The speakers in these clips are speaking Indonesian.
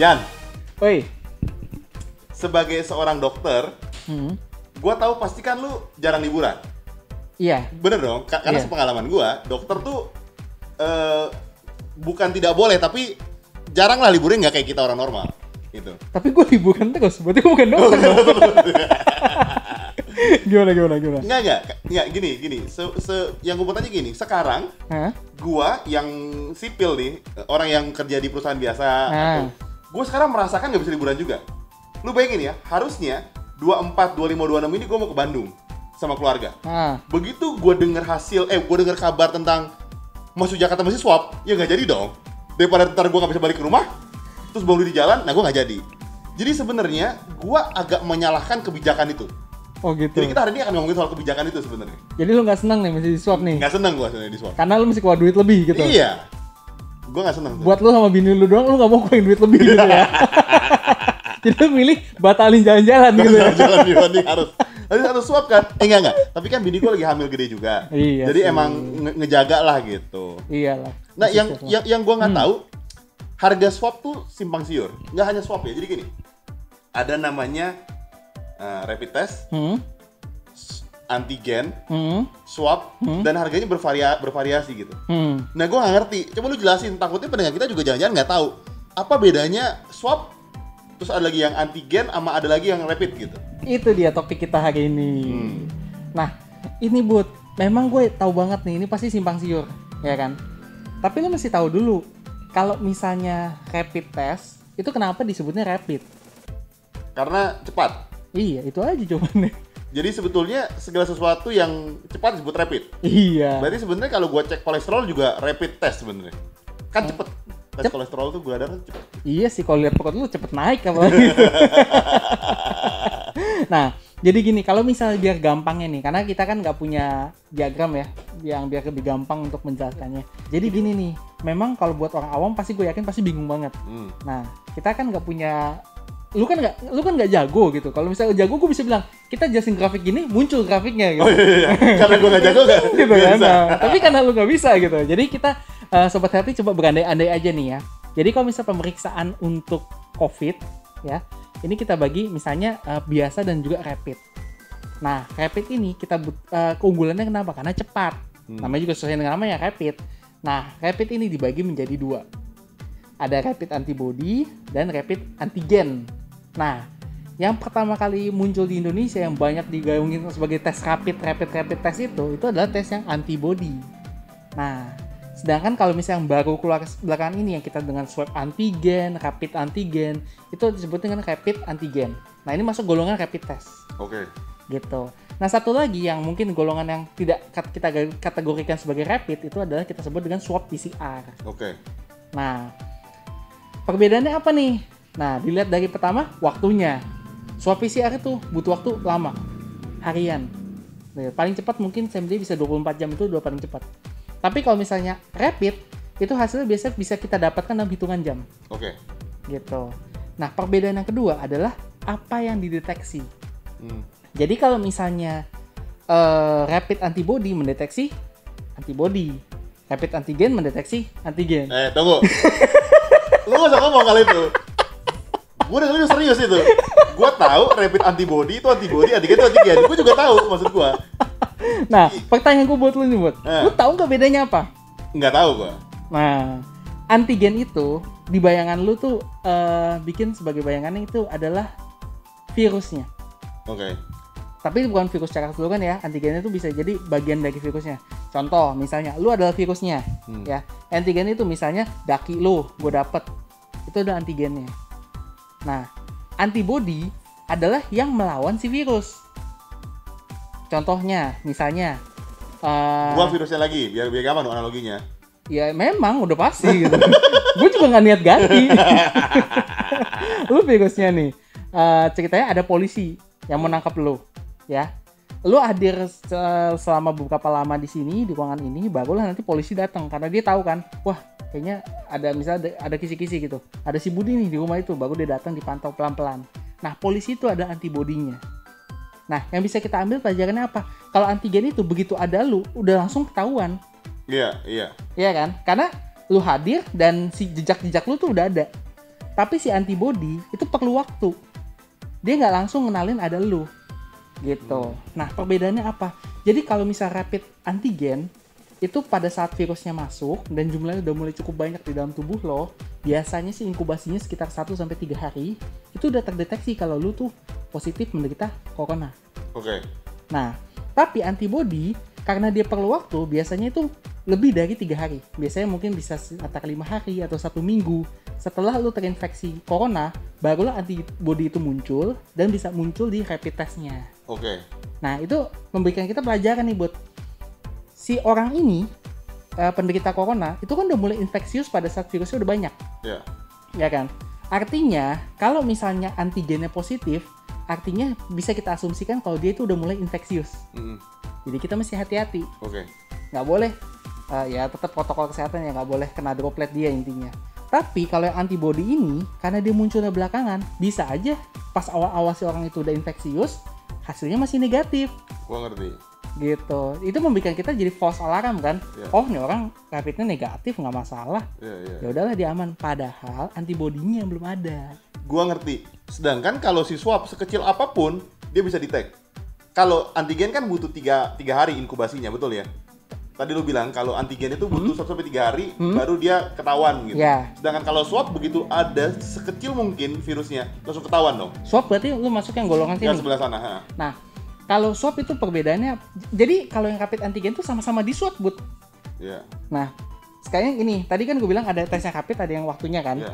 Jan, Oi. sebagai seorang dokter, gua tahu pasti kan lu jarang liburan. Iya. Bener dong? Karena Iya. sepengalaman gua, dokter tuh bukan tidak boleh, tapi jarang lah liburan nggak kayak kita orang normal. Gitu. Tapi gue liburan terus, berarti gue bukan dokter. Gimana? Enggak, gini. Yang gue mau tanya gini, sekarang Hah? gua yang sipil nih, orang yang kerja di perusahaan biasa, gua sekarang merasakan nggak bisa liburan juga. Lu bayangin ya, harusnya 24, 25, 26 ini gua mau ke Bandung sama keluarga. Begitu gua dengar kabar tentang masuk Jakarta masih swab, ya nggak jadi dong. Daripada ntar gua nggak bisa balik ke rumah, terus bangun di jalan, nah gua nggak jadi. Jadi sebenarnya gua agak menyalahkan kebijakan itu. Oh gitu. Jadi kita hari ini akan ngomongin soal kebijakan itu sebenarnya. Jadi lu nggak senang nih mesti di swab nih? Nggak seneng gua sebenarnya di swab. Karena lu mesti keluar duit lebih gitu. Iya. Gua nggak seneng. Buat lu sama bini lu doang, lu nggak mau keluarin duit lebih gitu ya? Jadi lu milih batalin jalan-jalan gitu ya? Jalan dibanding harus swab kan? Enggak. Tapi kan bini gua lagi hamil gede juga. Iya. Jadi sih. emang ngejaga lah gitu. Iyalah. Nah, yang gua nggak tahu, harga swab tuh simpang siur. Nggak hanya swab ya. Jadi gini, ada namanya rapid test, antigen, swab, dan harganya bervariasi gitu. Nah, gue nggak ngerti. Coba lu jelasin. Takutnya pendengar kita juga jangan-jangan nggak tahu apa bedanya swab, terus ada lagi yang antigen, sama ada lagi yang rapid gitu. Itu dia topik kita hari ini. Nah, ini Bud, memang gue tahu banget nih, ini pasti simpang siur, ya kan? Tapi lu mesti tahu dulu, kalau misalnya rapid test, itu kenapa disebutnya rapid? Karena cepat. Iya, itu aja jawabannya. Jadi sebetulnya segala sesuatu yang cepat disebut rapid. Iya. Berarti sebenarnya kalau gua cek kolesterol juga rapid test sebenarnya. Kan cepet. Tes kolesterol tuh gula darah cepet. Iya sih, kalau lihat perut lu cepet naik apalagi. Nah, jadi gini, kalau misalnya biar gampangnya nih, karena kita kan nggak punya diagram ya, yang biar lebih gampang untuk menjelaskannya. Jadi gini nih, memang kalau buat orang awam pasti gue yakin pasti bingung banget. Nah, kita kan nggak punya, lu kan nggak jago gitu. Kalau misalnya jago, gue bisa bilang kita jelasin grafik gini, muncul grafiknya gitu. Oh iya. Karena gue nggak jago nggak gitu kan. bisa. Nah, tapi karena lu nggak bisa gitu. Jadi kita Sobat Happy coba berandai-andai aja nih ya. Jadi kalau misalnya pemeriksaan untuk COVID ya, ini kita bagi misalnya biasa dan juga rapid. Nah, rapid ini kita keunggulannya kenapa? Karena cepat. Namanya juga sesuai dengan namanya rapid. Nah, rapid ini dibagi menjadi dua. Ada rapid antibody dan rapid antigen. Nah, yang pertama kali muncul di Indonesia yang banyak digaungin sebagai tes rapid test itu adalah tes yang antibody. Nah, sedangkan kalau misalnya yang baru keluar belakangan ini yang kita dengan swab antigen, rapid antigen, itu disebut dengan rapid antigen. Nah, ini masuk golongan rapid test. Oke. Gitu. Nah, satu lagi yang mungkin golongan yang tidak kita kategorikan sebagai rapid itu adalah kita sebut dengan swab PCR. Oke. Nah, perbedaannya apa nih? Nah, dilihat dari pertama, waktunya. Swab PCR itu butuh waktu lama, harian. Nah, paling cepat mungkin SMD bisa 24 jam, itu udah paling cepat. Tapi kalau misalnya rapid, itu hasilnya biasa bisa kita dapatkan dalam hitungan jam. Oke. Gitu. Nah, perbedaan yang kedua adalah apa yang dideteksi. Jadi kalau misalnya rapid antibody mendeteksi antibody, rapid antigen mendeteksi antigen. Tunggu. Lu gak usah ngomong kali itu. Gue dengerin serius itu. Gue tahu rapid antibody itu antibody, antigen itu antigen. Gue juga tahu maksud gue. Nah, pertanyaan gue buat lu nih, Bud. Lu tahu nggak bedanya apa? Nggak tahu gue. Nah, antigen itu di bayangan lu tuh bikin sebagai bayangannya itu adalah virusnya. Oke. Tapi bukan virus secara keseluruhan ya. Antigennya itu bisa jadi bagian dari virusnya. Contoh, misalnya lu adalah virusnya, ya. Antigen itu misalnya daki lu, gue dapet. Itu ada antigennya. Nah, antibody adalah yang melawan si virus. Contohnya, misalnya gua virusnya lagi, biar gampang dong analoginya. Ya memang udah pasti gitu. Gue juga nggak niat ganti. Lu virusnya nih, ceritanya ada polisi yang menangkap lu, ya. Lu hadir selama beberapa lama di sini di ruangan ini, barulah nanti polisi datang karena dia tahu kan, wah kayaknya ada misalnya ada kisi-kisi gitu, ada si Budi nih di rumah itu, baru dia datang dipantau pelan-pelan. Nah, polisi itu ada antibodinya. Nah, yang bisa kita ambil pelajarannya apa? Kalau antigen itu begitu ada lu, udah langsung ketahuan. Iya. Iya kan? Karena lu hadir dan si jejak-jejak lu tuh udah ada. Tapi si antibody itu perlu waktu. Dia nggak langsung ngenalin ada lu. Gitu. Nah, perbedaannya apa? Jadi kalau misal rapid antigen, itu pada saat virusnya masuk dan jumlahnya udah mulai cukup banyak di dalam tubuh lo, biasanya sih inkubasinya sekitar 1-3 hari, itu udah terdeteksi kalau lu tuh positif menderita corona. Oke. Nah, tapi antibody, karena dia perlu waktu, biasanya itu lebih dari 3 hari. Biasanya mungkin bisa antara 5 hari atau 1 minggu. Setelah lu terinfeksi corona, barulah antibody itu muncul dan bisa muncul di rapid testnya. Oke. Nah, itu memberikan kita pelajaran nih buat si orang ini, penderita corona, itu kan udah mulai infeksius pada saat virusnya udah banyak. Iya. Ya kan? Artinya, kalau misalnya antigennya positif, artinya bisa kita asumsikan kalau dia itu udah mulai infeksius. Jadi kita mesti hati-hati. Oke. Nggak boleh, ya tetap protokol kesehatan ya, nggak boleh kena droplet dia intinya. Tapi kalau yang antibody ini, karena dia munculnya belakangan, bisa aja pas awal-awal si orang itu udah infeksius, hasilnya masih negatif. Gua ngerti. Gitu. Itu membuat kita jadi false alarm kan. Yeah. Oh, ini orang rapidnya negatif, nggak masalah. Yeah. Ya udahlah dia aman. Padahal antibodinya belum ada. Gua ngerti. Sedangkan kalau si swab sekecil apapun dia bisa detect. Kalau antigen kan butuh 3 hari inkubasinya, betul ya? Tadi lu bilang kalau antigen itu butuh 1-3 hari baru dia ketahuan gitu. Yeah. Sedangkan kalau swab begitu ada sekecil mungkin virusnya langsung ketahuan dong. Swab berarti lu masuk yang golongan sini. Yang sebelah sana. Ha. Nah, kalau swab itu perbedaannya, jadi kalau yang rapid antigen itu sama-sama di swab, Bud. Iya. Nah, sekarang ini, tadi kan gue bilang ada tesnya rapid, ada yang waktunya kan. Iya.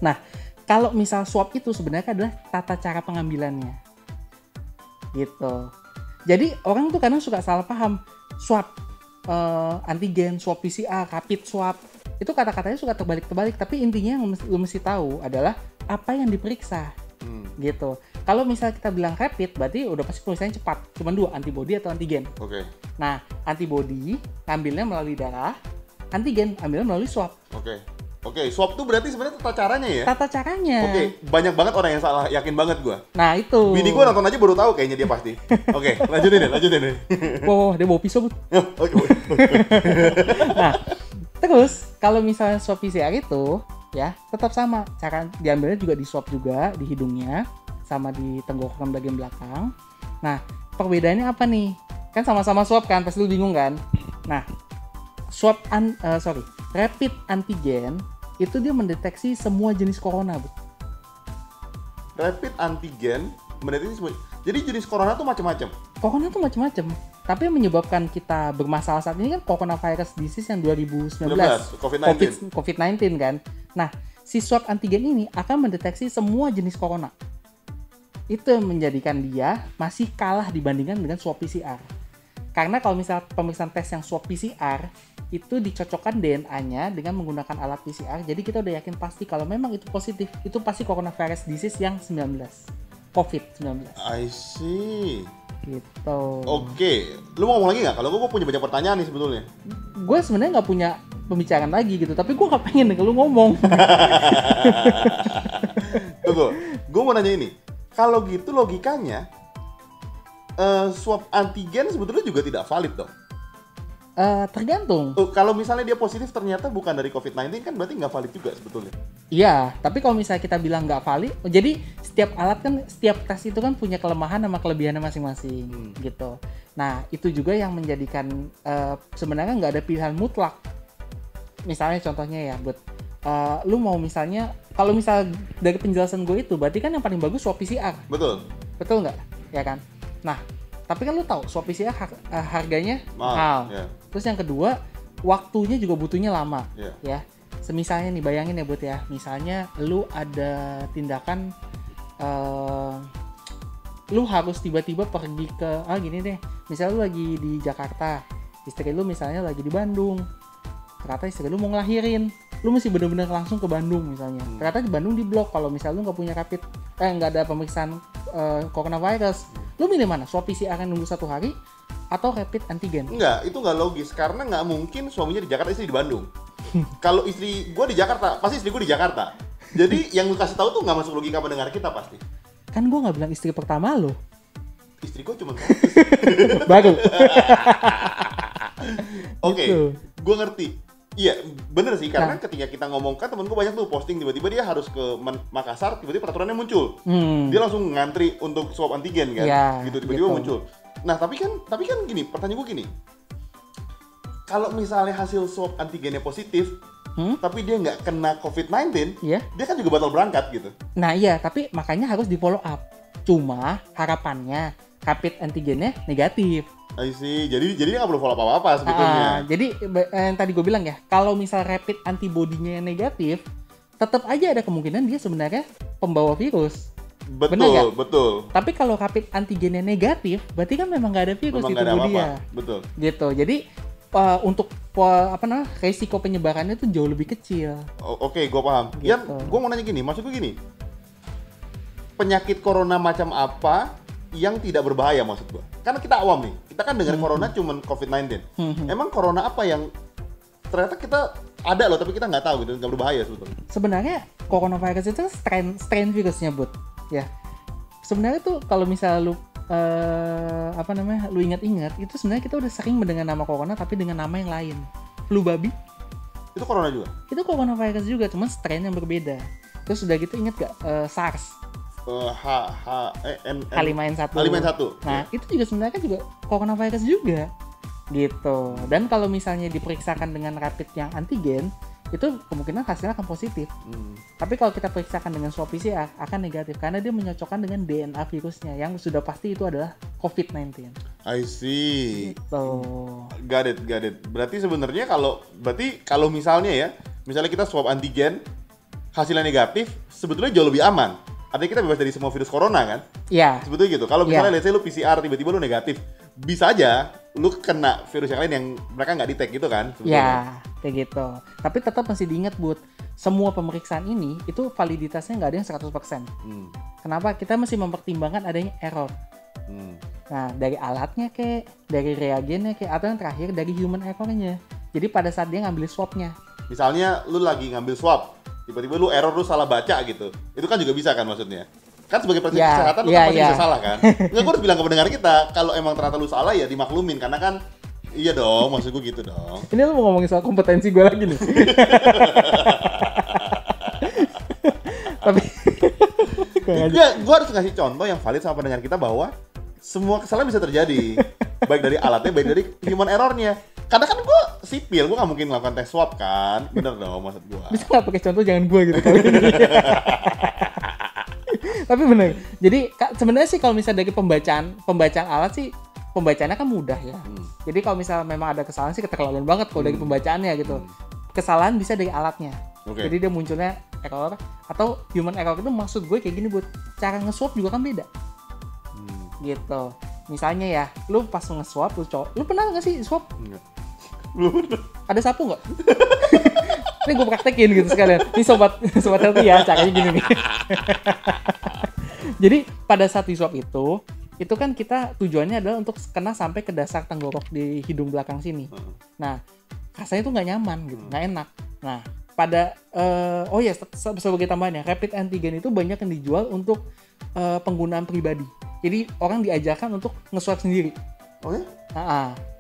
Nah, kalau misal swab itu sebenarnya adalah tata cara pengambilannya. Gitu. Jadi orang tuh kadang suka salah paham. Swab antigen, swab PCR, rapid swab. Itu kata-katanya suka terbalik-terbalik, tapi intinya yang lu mesti tahu adalah apa yang diperiksa. Gitu. Kalau misalnya kita bilang rapid, berarti udah pasti pemeriksaannya cepat. Cuma 2, antibody atau antigen. Oke. Nah, antibody ambilnya melalui darah, antigen ambilnya melalui swab. Oke, swab tuh berarti sebenarnya tata caranya ya? Tata caranya. Oke, banyak banget orang yang salah, yakin banget gua. Nah, itu. Bini gua nonton aja baru tahu kayaknya dia pasti. Oke, lanjutin deh. Wow, dia bawa pisau, Bud. Nah, terus kalau misalnya swab PCR itu, ya tetap sama. Cara diambilnya juga di swab juga, di hidungnya, sama di tenggorokan bagian belakang. Nah, perbedaannya apa nih? Kan sama-sama swab kan, pasti lu bingung kan? Nah, rapid antigen itu dia mendeteksi semua jenis corona, Bu. Rapid antigen mendeteksi semua. Jadi jenis corona tuh macam-macam. Corona tuh macam-macam. Tapi yang menyebabkan kita bermasalah saat ini kan coronavirus disease yang 2019, COVID-19 kan. Nah, si swab antigen ini akan mendeteksi semua jenis corona. Itu yang menjadikan dia masih kalah dibandingkan dengan swab PCR. Karena kalau misalnya pemeriksaan tes yang swab PCR, itu dicocokkan DNA-nya dengan menggunakan alat PCR. Jadi kita udah yakin pasti kalau memang itu positif, itu pasti coronavirus disease yang 19. COVID-19. I see. Gitu. Oke. Lu mau ngomong lagi nggak? Kalau gue punya banyak pertanyaan nih sebetulnya. Gue sebenarnya nggak punya pembicaraan lagi gitu, tapi gue nggak pengen kalau lu ngomong. Tunggu, gue mau nanya ini. Kalau gitu logikanya, swab antigen sebetulnya juga tidak valid dong? Tergantung. Kalau misalnya dia positif ternyata bukan dari COVID-19 kan berarti nggak valid juga sebetulnya. Iya, tapi kalau misalnya kita bilang nggak valid, jadi setiap alat kan, setiap tes itu kan punya kelemahan sama kelebihannya masing-masing gitu. Nah, itu juga yang menjadikan sebenarnya nggak ada pilihan mutlak. Misalnya contohnya ya, buat lu mau misalnya, kalau misal dari penjelasan gue itu, berarti kan yang paling bagus swab PCR. Betul. Betul nggak? Ya kan? Nah, tapi kan lu tahu swab PCR harganya mahal. Yeah. Terus yang kedua, waktunya juga butuhnya lama. Yeah. Ya. Semisalnya nih, bayangin ya Bud ya, misalnya lu ada tindakan lu harus tiba-tiba pergi ke gini deh, misalnya lu lagi di Jakarta, istri lu misalnya lagi di Bandung, ternyata istri lu mau ngelahirin, lu mesti bener-bener langsung ke Bandung misalnya. Ternyata di Bandung di blok kalau misalnya lu nggak punya nggak ada pemeriksaan coronavirus. Lu milih mana? Swab PCR yang nunggu 1 hari atau rapid antigen? Enggak, itu nggak logis karena nggak mungkin suaminya di Jakarta, istri di Bandung. Kalau istri gue di Jakarta, pasti istri gue di Jakarta. Jadi yang lu kasih tahu tuh nggak masuk logika pendengar kita pasti. Kan gue nggak bilang istri pertama lo. Istri gue cuma baru. Oke, Gitu. gue ngerti. Iya, bener sih, karena ketika kita ngomongkan temen gue banyak tuh posting tiba-tiba dia harus ke Makassar, tiba-tiba peraturannya muncul. Dia langsung ngantri untuk swab antigen kan, gitu tiba-tiba muncul. Nah, tapi kan gini, pertanyaan gue gini. Kalau misalnya hasil swab antigennya positif, tapi dia nggak kena COVID-19, dia kan juga batal berangkat gitu. Nah iya, tapi makanya harus di follow up. Cuma harapannya rapid antigennya negatif. I see. Jadi dia nggak perlu follow up apa-apa sebetulnya. Jadi yang tadi gue bilang ya, kalau misal rapid antibodinya yang negatif, tetap aja ada kemungkinan dia sebenarnya pembawa virus. Betul. Tapi kalau rapid antigennya negatif, berarti kan memang nggak ada virus di tubuh dia. Betul. Gitu. Jadi untuk resiko penyebarannya itu jauh lebih kecil. Oke, gue paham. Gitu. Yan, gue mau nanya gini, maksud gue gini. Penyakit corona macam apa yang tidak berbahaya maksud gua? Karena kita awam nih, kita kan dengar corona cuman COVID-19. Emang corona apa yang ternyata kita ada loh tapi kita nggak tahu gitu, nggak berbahaya sebetulnya? Sebenarnya coronavirus itu strain virusnya, Bud. Ya. Sebenarnya tuh kalau misalnya lu lu ingat-ingat, itu sebenarnya kita udah sering mendengar nama corona tapi dengan nama yang lain. Flu babi. Itu corona juga? Itu coronavirus juga, cuma strain yang berbeda. Terus udah gitu ingat gak SARS? H5N1. Nah, itu juga sebenarnya juga coronavirus juga. Gitu. Dan kalau misalnya diperiksakan dengan rapid yang antigen, itu kemungkinan hasilnya akan positif. Tapi kalau kita periksakan dengan swab PCR akan negatif karena dia menyocokkan dengan DNA virusnya yang sudah pasti itu adalah COVID-19. I see. Gitu. Got it. Berarti sebenarnya kalau misalnya kita swab antigen hasilnya negatif, sebetulnya jauh lebih aman. Artinya kita bebas dari semua virus corona kan? Iya. Sebetulnya gitu. Kalau misalnya let's say lu PCR tiba-tiba lu negatif, bisa aja lu kena virus yang lain yang mereka nggak detect gitu kan? Iya, kayak gitu. Tapi tetap masih diingat, Bud, semua pemeriksaan ini itu validitasnya nggak ada yang 100%. Kenapa? Kita masih mempertimbangkan adanya error. Nah, dari alatnya dari reagennya atau yang terakhir dari human error-nya. Jadi pada saat dia ngambil swab-nya. Misalnya lu lagi ngambil swab, tiba-tiba lu error, lu salah baca gitu. Itu kan juga bisa kan maksudnya? Kan sebagai praktisi kesehatan lu kan pasti bisa salah kan? Nggak, gue harus bilang ke pendengar kita, kalau emang ternyata lu salah ya dimaklumin. Karena kan, iya dong, maksud gue gitu dong. Ini lu mau ngomongin soal kompetensi gue lagi nih. Tapi gue harus ngasih contoh yang valid sama pendengar kita bahwa semua kesalahan bisa terjadi. Baik dari alatnya, baik dari human error-nya. Karena kan gue sipil, gue gak mungkin melakukan tes swab kan. Bener dong maksud gue. Bisa gak pakai contoh jangan gue gitu kali ini. Tapi bener. Jadi sebenarnya sih kalau misalnya dari pembacaan alat sih, pembacaannya kan mudah ya. Jadi kalau misalnya memang ada kesalahan sih keterlaluan banget kalau dari pembacaannya gitu. Kesalahan bisa dari alatnya. Jadi dia munculnya error atau human error itu maksud gue kayak gini, Bud. Cara nge-swab juga kan beda. Gitu. Misalnya ya, lu pas nge-swab, lu pernah nggak sih swab? Enggak. Belum pernah. Ada sapu nggak? Ini gue praktekin gitu sekalian. Ini sobat healthy ya, caranya gini nih. Jadi pada saat di swab itu kan kita tujuannya adalah untuk kena sampai ke dasar tenggorok di hidung belakang sini. Nah, rasanya tuh nggak nyaman gitu, nggak enak. Nah, sebagai tambahannya, rapid antigen itu banyak yang dijual untuk penggunaan pribadi. Jadi orang diajarkan untuk nge-swab sendiri. Oh ya?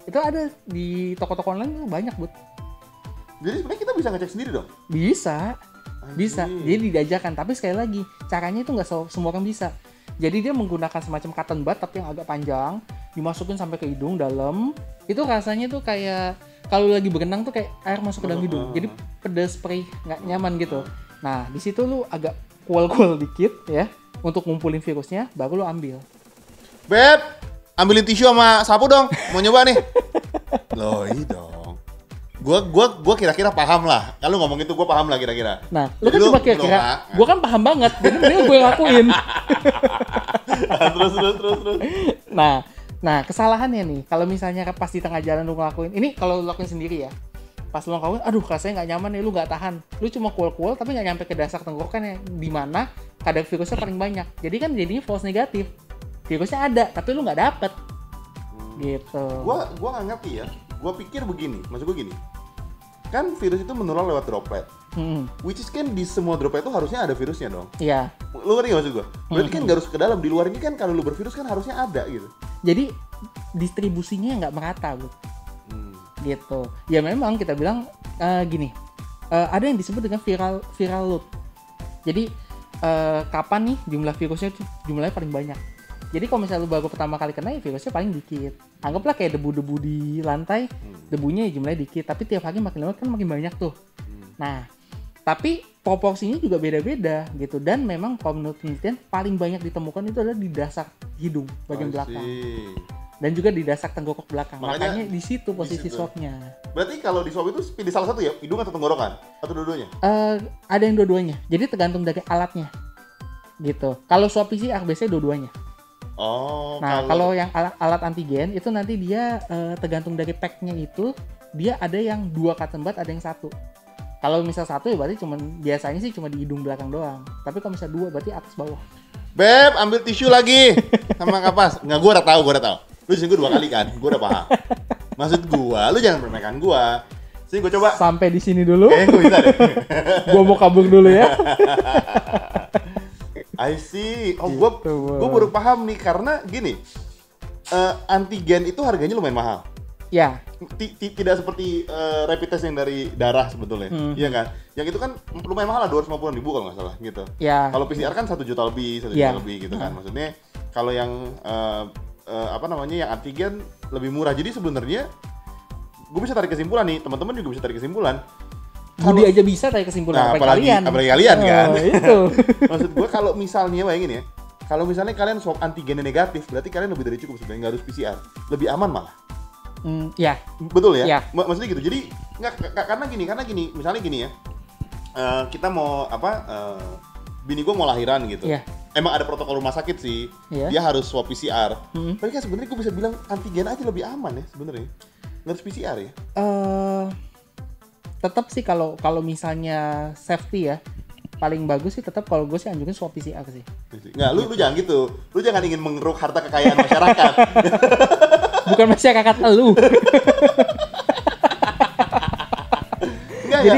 Itu ada di toko-toko online banyak, Bud. Jadi sebenarnya kita bisa ngecek sendiri dong? Bisa. Jadi diajarkan, tapi sekali lagi caranya itu nggak semua orang bisa. Jadi dia menggunakan semacam cotton bud tapi yang agak panjang, dimasukin sampai ke hidung dalam. Itu rasanya tuh kayak kalau lagi berenang tuh kayak air masuk ke dalam hidung. Jadi pedas, perih, nggak nyaman gitu. Nah, di situ lu agak kual-kual dikit ya untuk ngumpulin virusnya, baru lu ambil. Beb, ambilin tisu sama sapu dong. Mau nyoba nih. Loh, iya dong. Gua kira-kira paham lah. Kalau ngomong itu gua paham lah kira-kira. Nah, lu kan cuma kira-kira. Gua kan paham banget. Jadi mending gue lakuin. Terus. Nah, kesalahannya nih, kalau misalnya pas di tengah jalan lu ngelakuin, ini kalau lu lakuin sendiri ya. Pas lu ngelakuin, aduh rasanya nggak nyaman nih, lu nggak tahan. Lu cuma kual-kual tapi nggak nyampe ke dasar tenggorokan yang dimana kadar virusnya paling banyak. Jadi kan jadinya false negatif. Virusnya ada, tapi lu nggak dapet. Gitu. Gua nggak ngerti ya. Gua pikir begini, maksud gue gini. Kan virus itu menular lewat droplet. Which is kan di semua droplet itu harusnya ada virusnya dong. Iya. Lu ngerti gak maksud gue? Berarti kan nggak harus ke dalam, di luar ini kan kalau lu bervirus kan harusnya ada gitu. Jadi distribusinya nggak merata, Bu. Gitu. Ya memang kita bilang gini, ada yang disebut dengan viral load. Jadi kapan nih jumlah virusnya itu jumlahnya paling banyak. Jadi kalau misalnya lu baru pertama kali kena ya virusnya paling dikit. Anggaplah kayak debu-debu di lantai, debunya ya jumlahnya dikit, tapi tiap hari makin lama kan makin banyak tuh. Nah, tapi proporsinya juga beda-beda gitu, dan memang kalau menurut penelitian paling banyak ditemukan itu adalah di dasar hidung bagian belakang. Dan juga di dasar tenggorok belakang. Makanya di situ posisi swabnya. Berarti kalau di swab itu pilih salah satu ya, hidung atau tenggorokan? Atau dua-duanya? Ada yang dua-duanya. Jadi tergantung dari alatnya. Gitu. Kalau swab PCR biasanya dua-duanya. Oh. Nah, kalau yang alat antigen itu nanti dia tergantung dari pack-nya itu, dia ada yang 2 cotton bud, ada yang 1. Kalau misal 1 ya berarti biasanya sih cuma di hidung belakang doang. Tapi kalau misal 2 berarti atas bawah. Beb, ambil tisu lagi sama kapas. Nggak, gue udah tahu. Lu sini gue 2 kali kan, gue udah paham. Maksud gue, lu jangan meremehkan gue. Sini gue coba. Sampai di sini dulu. Kayaknya gue bisa deh. Gue mau kabur dulu ya. I see. Oh, gue baru paham nih, karena gini, antigen itu harganya lumayan mahal. Ya. Tidak seperti rapid test yang dari darah sebetulnya, iya kan? Yang itu kan lumayan mahal lah, 250.000 kalau nggak salah gitu. Ya. Kalau PCR kan 1 juta lebih, 1 juta lebih gitu kan. Maksudnya kalau yang yang antigen lebih murah. Jadi sebenarnya gue bisa tarik kesimpulan nih, teman-teman juga bisa tarik kesimpulan. Budi aja bisa tarik kesimpulan, apalagi kalian kan. Itu. Maksud gue kalau misalnya bayangin ya, kalau misalnya kalian swab antigennya negatif, berarti kalian lebih dari cukup sebenarnya, nggak harus PCR, lebih aman malah. Ya. Betul ya? Ya. Maksudnya gitu. Jadi karena gini, misalnya gini ya, kita mau bini gue mau lahiran gitu. Ya. Emang ada protokol rumah sakit sih, dia harus swab PCR. Tapi kan sebenarnya gue bisa bilang antigen aja lebih aman ya sebenarnya, nggak harus PCR ya. Tetap sih kalau misalnya safety ya, paling bagus sih tetap kalau gue sih anjurin swab PCR sih. Nggak, lu jangan gitu. Lu jangan ingin mengeruk harta kekayaan masyarakat. Bukan masyarakat lu. Enggak ya,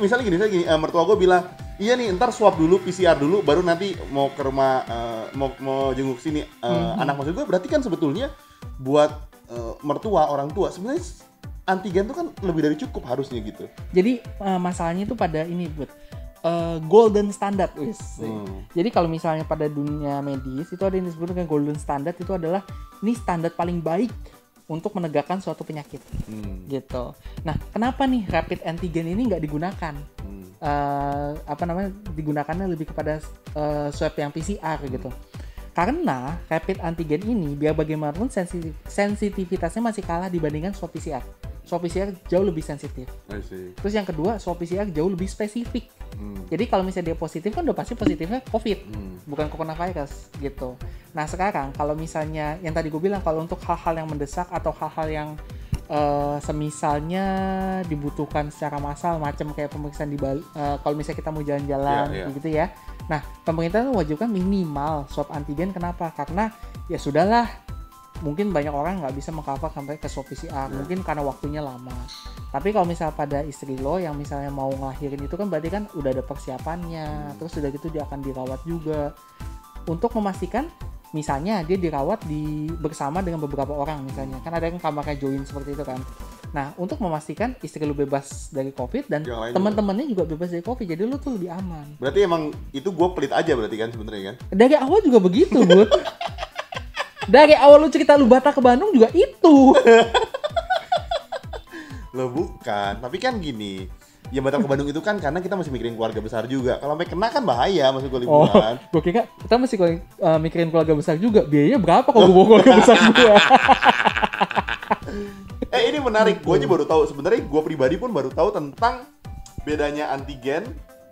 misalnya gini, mertua gue bilang, iya nih ntar swab dulu, PCR dulu, baru nanti mau ke rumah, mau jenguk sini anak. Maksud gue berarti kan sebetulnya buat mertua, orang tua, sebenarnya antigen itu kan lebih dari cukup harusnya gitu. Jadi masalahnya itu pada ini buat golden standard, Jadi kalau misalnya pada dunia medis itu ada yang disebut dengan golden standard, itu adalah ini standar paling baik untuk menegakkan suatu penyakit, gitu. Nah, kenapa nih rapid antigen ini nggak digunakan? Digunakannya lebih kepada swab yang PCR gitu. Karena rapid antigen ini biar bagaimanapun sensitivitasnya masih kalah dibandingkan swab PCR. Swab PCR jauh lebih sensitif. Terus yang kedua, swab PCR jauh lebih spesifik. Jadi kalau misalnya dia positif kan udah pasti positifnya COVID, bukan coronavirus gitu. Nah sekarang kalau misalnya yang tadi gue bilang, kalau untuk hal-hal yang mendesak atau hal-hal yang semisalnya dibutuhkan secara massal, macam kayak pemeriksaan di Bali, kalau misalnya kita mau jalan-jalan gitu ya. Nah, pemerintah mewajibkan minimal swab antigen. Kenapa? Karena ya sudahlah, mungkin banyak orang nggak bisa meng-cover sampai ke swab PCR, mungkin karena waktunya lama. Tapi kalau misalnya pada istri lo yang misalnya mau ngelahirin itu kan berarti kan udah ada persiapannya, terus udah gitu dia akan dirawat juga. Untuk memastikan misalnya dia dirawat bersama dengan beberapa orang misalnya, kan ada yang kamarnya join seperti itu kan. Nah, untuk memastikan istri lu bebas dari COVID dan teman-temannya juga bebas dari COVID, jadi lu tuh lebih aman. Berarti emang itu gue pelit aja berarti kan sebenarnya kan? Dari awal juga begitu, Bud. Dari awal lu cerita lu Batak ke Bandung juga itu. Loh bukan, tapi kan gini, ya Batak ke Bandung itu kan karena kita masih mikirin keluarga besar juga. Kalau sampai kena kan bahaya, maksud gue liburan. Gue kira kita masih mikirin keluarga besar juga. Biayanya berapa kalau gue bawa keluarga besar gue? Ini menarik, gue aja baru tahu. Sebenarnya gue pribadi pun baru tahu tentang bedanya antigen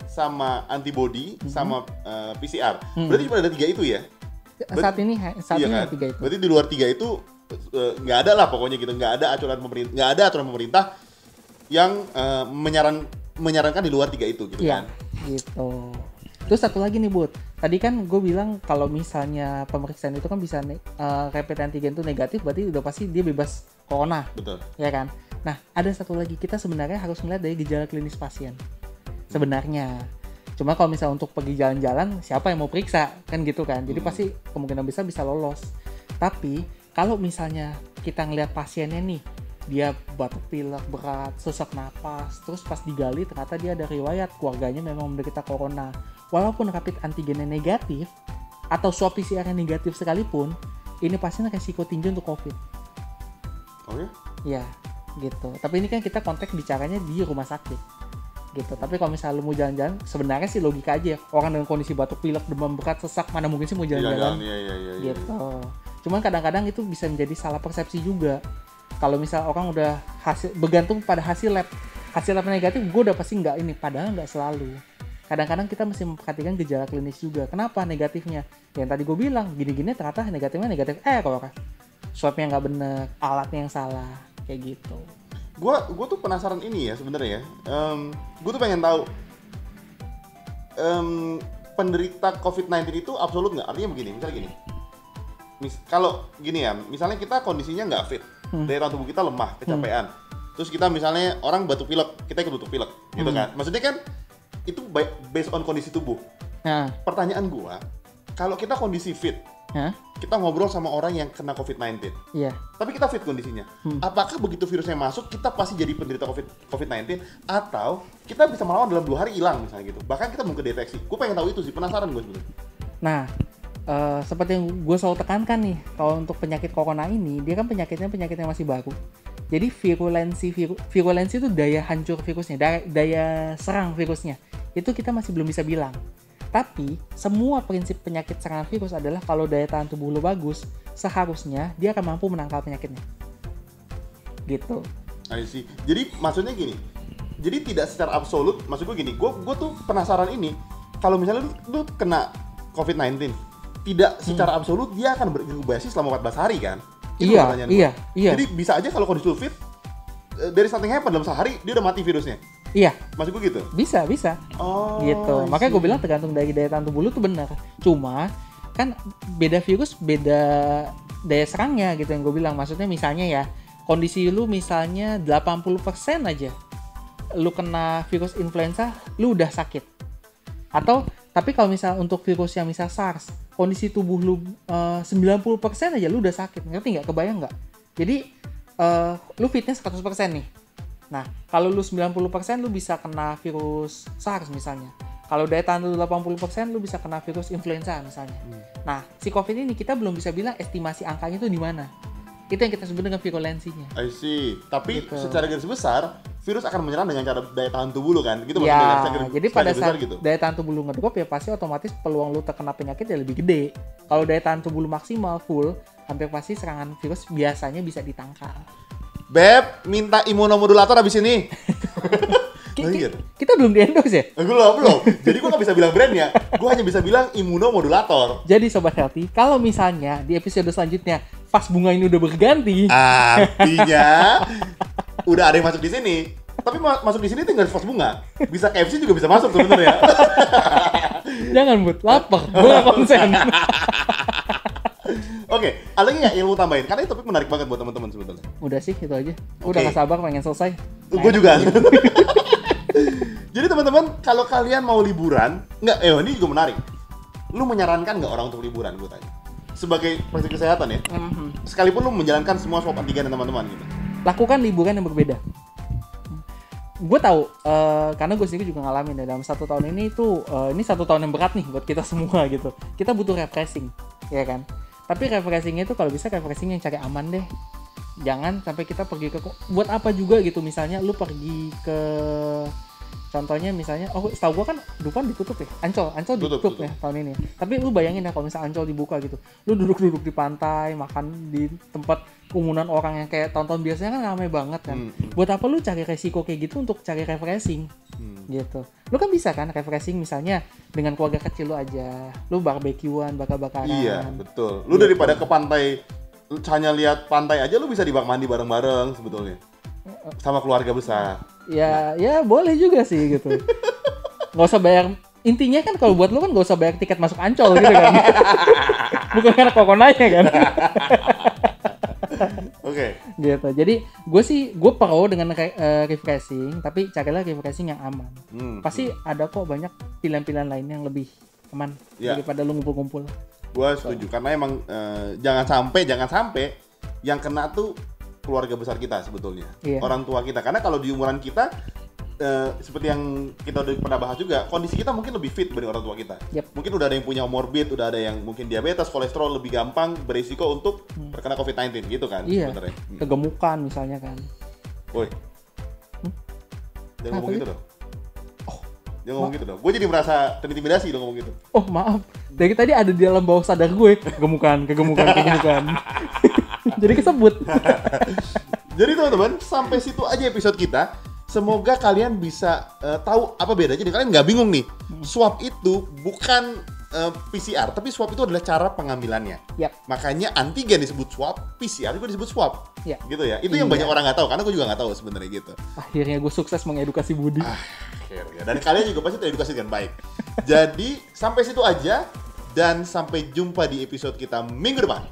sama antibody sama PCR. Berarti cuma ada 3 itu ya? Saat ini kan? 3 itu. Berarti di luar 3 itu nggak ada lah pokoknya gitu, nggak ada aturan pemerintah yang menyarankan di luar 3 itu gitu kan? Gitu. Terus satu lagi nih Bud, tadi kan gue bilang kalau misalnya pemeriksaan itu kan bisa rapid antigen itu negatif, berarti udah pasti dia bebas corona. Betul. Ya kan? Nah, ada satu lagi, kita sebenarnya harus melihat dari gejala klinis pasien. Sebenarnya. Cuma kalau misalnya untuk pergi jalan-jalan, siapa yang mau periksa? Kan gitu kan. Jadi pasti kemungkinan besar bisa lolos. Tapi kalau misalnya kita ngelihat pasiennya nih, dia batuk pilek berat, sesak napas, terus pas digali ternyata dia ada riwayat keluarganya memang menderita corona. Walaupun rapid antigennya negatif atau swab PCR-nya negatif sekalipun, ini pasien resiko tinggi untuk COVID. Oh ya? Ya, gitu. Tapi ini kan kita konteks bicaranya di rumah sakit, gitu. Tapi kalau misalnya lu mau jalan-jalan, sebenarnya sih logika aja. Orang dengan kondisi batuk pilek, demam berat, sesak, mana mungkin sih mau jalan-jalan? Iya. Gitu. Cuman kadang-kadang itu bisa menjadi salah persepsi juga. Kalau misal orang udah bergantung pada hasil lab negatif, gue udah pasti nggak ini, padahal nggak selalu. Kadang-kadang kita mesti memperhatikan gejala klinis juga. Kenapa negatifnya? Yang tadi gue bilang, gini-gini ternyata negatifnya negatif error. Swabnya nggak bener, alatnya yang salah, kayak gitu. Gue tuh penasaran ini ya sebenarnya ya. Gue tuh pengen tahu penderita COVID-19 itu absolut nggak? Artinya begini, misalnya gini. Kalau gini ya, misalnya kita kondisinya nggak fit, daya tahan tubuh kita lemah, kecapean. Terus kita misalnya orang batuk pilek, kita ikut batuk pilek, gitu kan? Maksudnya kan itu based on kondisi tubuh. Pertanyaan gua, kalau kita kondisi fit, kita ngobrol sama orang yang kena COVID-19, tapi kita fit kondisinya, apakah begitu virusnya masuk, kita pasti jadi penderita COVID-19, atau kita bisa melawan dalam 2 hari hilang misalnya gitu, bahkan kita belum kedeteksi. Gue pengen tahu itu sih, penasaran gue sebenarnya. Nah, seperti yang gue selalu tekankan nih, kalau untuk penyakit corona ini, dia kan penyakit yang masih baru. Jadi virulensi itu daya hancur virusnya, daya serang virusnya, itu kita masih belum bisa bilang. Tapi semua prinsip penyakit serangan virus adalah kalau daya tahan tubuh lo bagus, seharusnya dia akan mampu menangkal penyakitnya. Gitu. I see. Jadi maksudnya gini, jadi tidak secara absolut, maksud gue gini, gue tuh penasaran ini, kalau misalnya lu kena COVID-19, tidak secara absolut dia akan berinkubasi selama 14 hari kan? Itu iya. Jadi bisa aja kalau kondisi fit, dari something happen dalam sehari dia udah mati virusnya. Iya. Maksud gue gitu? Bisa. Oh, gitu. Makanya gue bilang tergantung dari daya tahan tubuh lu tuh benar. Cuma kan beda virus, beda daya serangnya gitu yang gue bilang. Maksudnya misalnya ya, kondisi lu misalnya 80% aja lu kena virus influenza, lu udah sakit. Tapi kalau misal untuk virus yang misal SARS, kondisi tubuh lu 90% aja lu udah sakit. Ngerti nggak? Kebayang nggak? Jadi lu fitness 100% nih. Nah, kalau lu 90% lu bisa kena virus SARS misalnya. Kalau daya tahan lu 80% lu bisa kena virus influenza misalnya. Nah, si COVID ini kita belum bisa bilang estimasi angkanya itu di mana. Itu yang kita sebut dengan virulensinya. I see. Tapi gitu. Secara garis besar, virus akan menyerang dengan cara daya tahan tubuh lu kan? Gitu ya, jadi pada saat gitu. Daya tahan tubuh lu ngedrop ya pasti otomatis peluang lu terkena penyakit ya lebih gede. Kalau daya tahan tubuh lu maksimal, full, hampir pasti serangan virus biasanya bisa ditangkal. Beb, minta imunomodulator abis ini. Kita belum di-endorse ya? Belum. Jadi gue gak bisa bilang brandnya. Gue hanya bisa bilang imunomodulator. Jadi Sobat Healthy, kalau misalnya di episode selanjutnya vas bunga ini udah berganti, artinya udah ada yang masuk di sini. Tapi masuk di sini tinggal vas bunga. Bisa KFC juga bisa masuk sebenarnya. Jangan Bud, lapar. Gue gak konsen. Oke, ada lagi nggak ilmu tambahin? Karena itu topik menarik banget buat teman-teman sebetulnya. Udah sih, itu aja. Udah gak sabar pengen selesai. Gue juga. Jadi teman-teman, kalau kalian mau liburan, ini juga menarik. Lu menyarankan nggak orang untuk liburan, gue tanya? Sebagai praktik kesehatan ya, sekalipun lu menjalankan semua swab antigen dan teman-teman gitu. Lakukan liburan yang berbeda. Gue tahu, karena gue sendiri juga ngalamin ya, dalam 1 tahun ini tuh, ini 1 tahun yang berat nih buat kita semua gitu. Kita butuh refreshing, ya kan? Tapi refreshingnya itu kalau bisa refreshing yang cari aman deh. Jangan sampai kita pergi ke, buat apa juga gitu, misalnya lu pergi ke, contohnya misalnya, setahu gua kan Dufan ditutup ya, Ancol ditutup ya tahun ini. Tapi lu bayangin ya kalau misalnya Ancol dibuka gitu, lu duduk di pantai, makan di tempat kerumunan orang yang kayak tahun-tahun biasanya kan ramai banget kan. Buat apa lu cari resiko kayak gitu untuk cari refreshing? Gitu. Lu kan bisa kan refreshing misalnya dengan keluarga kecil lu aja, lu barbekyuan, bakar-bakaran. Iya, betul. Lu gitu. Daripada ke pantai hanya lihat pantai aja, lu bisa di bak mandi bareng-bareng sebetulnya. Sama keluarga besar. Ya boleh juga sih gitu. Nggak usah bayar, intinya kan kalau buat lu kan nggak usah bayar tiket masuk Ancol gitu kan. Bukan karena coronanya kan. Oke. Gitu. Jadi gue pro dengan refreshing, tapi carilah refreshing yang aman. Pasti ada kok banyak pilihan-pilihan lain yang lebih aman daripada lu ngumpul-ngumpul. Gue setuju karena emang jangan sampai yang kena tuh keluarga besar kita sebetulnya, Iya. orang tua kita. Karena kalau di umuran kita, seperti yang kita udah pernah bahas juga, kondisi kita mungkin lebih fit dibanding orang tua kita. Yep. Mungkin udah ada yang punya comorbid, udah ada yang mungkin diabetes, kolesterol, lebih gampang berisiko untuk terkena COVID-19 gitu kan Iya. sebenarnya. Kegemukan misalnya kan. Woi, jangan ngomong Apa gitu dong. Jangan ngomong gitu dong. Gue jadi merasa terintimidasi dong ngomong gitu. Oh maaf, dari tadi ada di dalam bawah sadar gue kegemukan. Jadi kesebut. Jadi teman-teman, sampai situ aja episode kita. Semoga kalian bisa tahu apa bedanya. Jadi kalian nggak bingung nih. Swab itu bukan PCR, tapi swab itu adalah cara pengambilannya. Yap. Makanya antigen disebut swab, PCR juga disebut swab. Ya. Gitu ya. Itu yang banyak orang nggak tahu, karena gue juga nggak tahu sebenarnya gitu. Akhirnya gue sukses mengedukasi Budi. Akhirnya. Dan kalian juga pasti teredukasi dengan baik. Jadi sampai situ aja, dan sampai jumpa di episode kita minggu depan.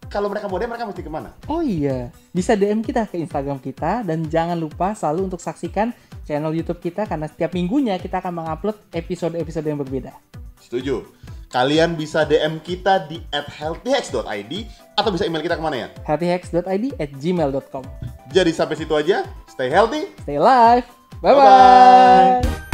Kalau mereka mau DM, mereka mesti kemana? Oh iya, bisa DM kita ke Instagram kita, dan jangan lupa selalu untuk saksikan channel YouTube kita karena setiap minggunya kita akan mengupload episode-episode yang berbeda. Setuju. Kalian bisa DM kita di @healthyhacks.id atau bisa email kita kemana ya? healthyhacks.id@gmail.com. Jadi sampai situ aja. Stay healthy. Stay alive. Bye-bye. Bye-bye.